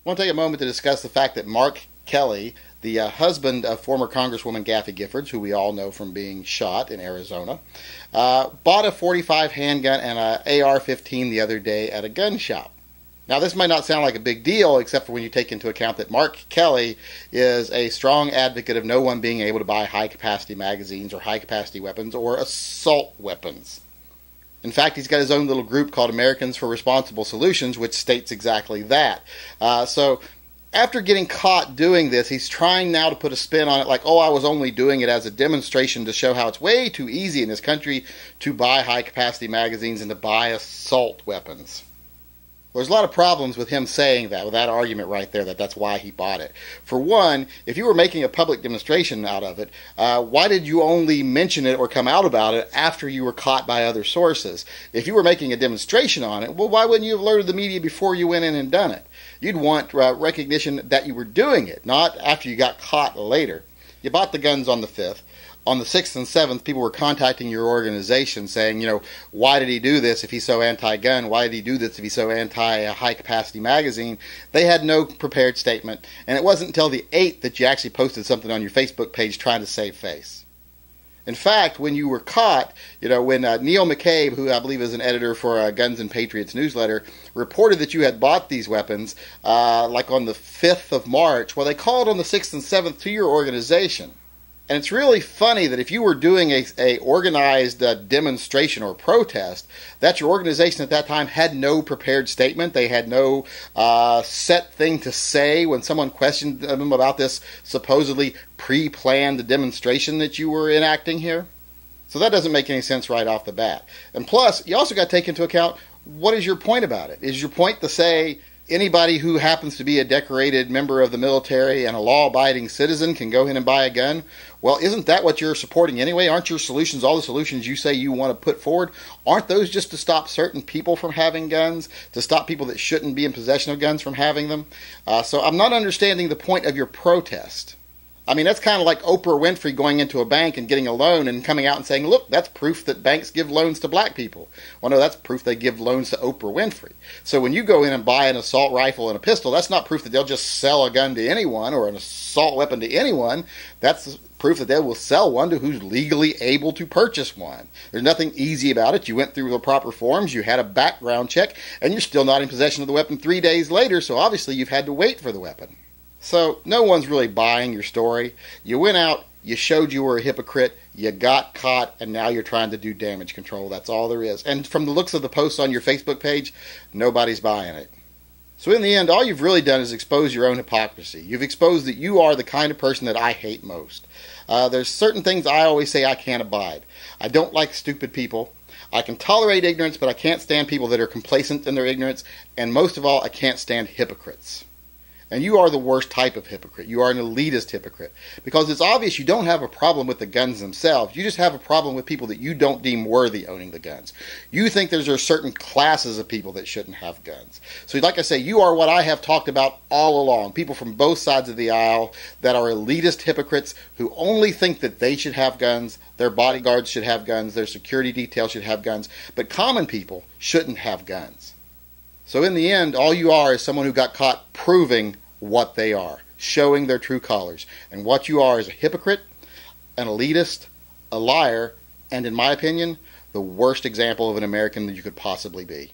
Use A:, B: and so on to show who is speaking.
A: I want to take a moment to discuss the fact that Mark Kelly, the husband of former Congresswoman Gaffe Giffords, who we all know from being shot in Arizona, bought a .45 handgun and an AR-15 the other day at a gun shop. Now, this might not sound like a big deal, except for when you take into account that Mark Kelly is a strong advocate of no one being able to buy high-capacity magazines or high-capacity weapons or assault weapons. In fact, he's got his own little group called Americans for Responsible Solutions, which states exactly that. So after getting caught doing this, he's trying now to put a spin on it like, oh, I was only doing it as a demonstration to show how it's way too easy in this country to buy high-capacity magazines and to buy assault weapons. There's a lot of problems with him saying that, with that argument right there, that's why he bought it. For one, if you were making a public demonstration out of it, why did you only mention it or come out about it after you were caught by other sources? If you were making a demonstration on it, well, why wouldn't you have alerted the media before you went in and done it? You'd want recognition that you were doing it, not after you got caught later. You bought the guns on the 5th. On the 6th and 7th, people were contacting your organization saying, why did he do this if he's so anti-gun? Why did he do this if he's so anti-high-capacity magazine? They had no prepared statement, and it wasn't until the 8th that you actually posted something on your Facebook page trying to save face. In fact, when you were caught, when Neil McCabe, who I believe is an editor for Guns and Patriots newsletter, reported that you had bought these weapons, like on the 5th of March, well, they called on the 6th and 7th to your organization. And it's really funny that if you were doing a organized demonstration or protest, that your organization at that time had no prepared statement. They had no set thing to say when someone questioned them about this supposedly pre-planned demonstration that you were enacting here. So that doesn't make any sense right off the bat. And plus, you also got to take into account, what is your point about it? Is your point to say anybody who happens to be a decorated member of the military and a law-abiding citizen can go in and buy a gun? Well, isn't that what you're supporting anyway? Aren't your solutions, all the solutions you say you want to put forward, aren't those just to stop certain people from having guns, to stop people that shouldn't be in possession of guns from having them? So I'm not understanding the point of your protest. I mean, that's kind of like Oprah Winfrey going into a bank and getting a loan and coming out and saying, look, that's proof that banks give loans to black people. Well, no, that's proof they give loans to Oprah Winfrey. So when you go in and buy an assault rifle and a pistol, that's not proof that they'll just sell a gun to anyone or an assault weapon to anyone. That's proof that they will sell one to who's legally able to purchase one. There's nothing easy about it. You went through the proper forms, you had a background check, and you're still not in possession of the weapon 3 days later, so obviously you've had to wait for the weapon. So no one's really buying your story. You went out, you showed you were a hypocrite, you got caught, and now you're trying to do damage control. That's all there is. And from the looks of the posts on your Facebook page, nobody's buying it. So in the end, all you've really done is expose your own hypocrisy. You've exposed that you are the kind of person that I hate most. There's certain things I always say I can't abide. I don't like stupid people. I can tolerate ignorance, but I can't stand people that are complacent in their ignorance. And most of all, I can't stand hypocrites. And you are the worst type of hypocrite. You are an elitist hypocrite. Because it's obvious you don't have a problem with the guns themselves. You just have a problem with people that you don't deem worthy owning the guns. You think there are certain classes of people that shouldn't have guns. So like I say, you are what I have talked about all along. People from both sides of the aisle that are elitist hypocrites who only think that they should have guns, their bodyguards should have guns, their security detail should have guns, but common people shouldn't have guns. So in the end, all you are is someone who got caught proving what they are, showing their true colors. And what you are is a hypocrite, an elitist, a liar, and in my opinion, the worst example of an American that you could possibly be.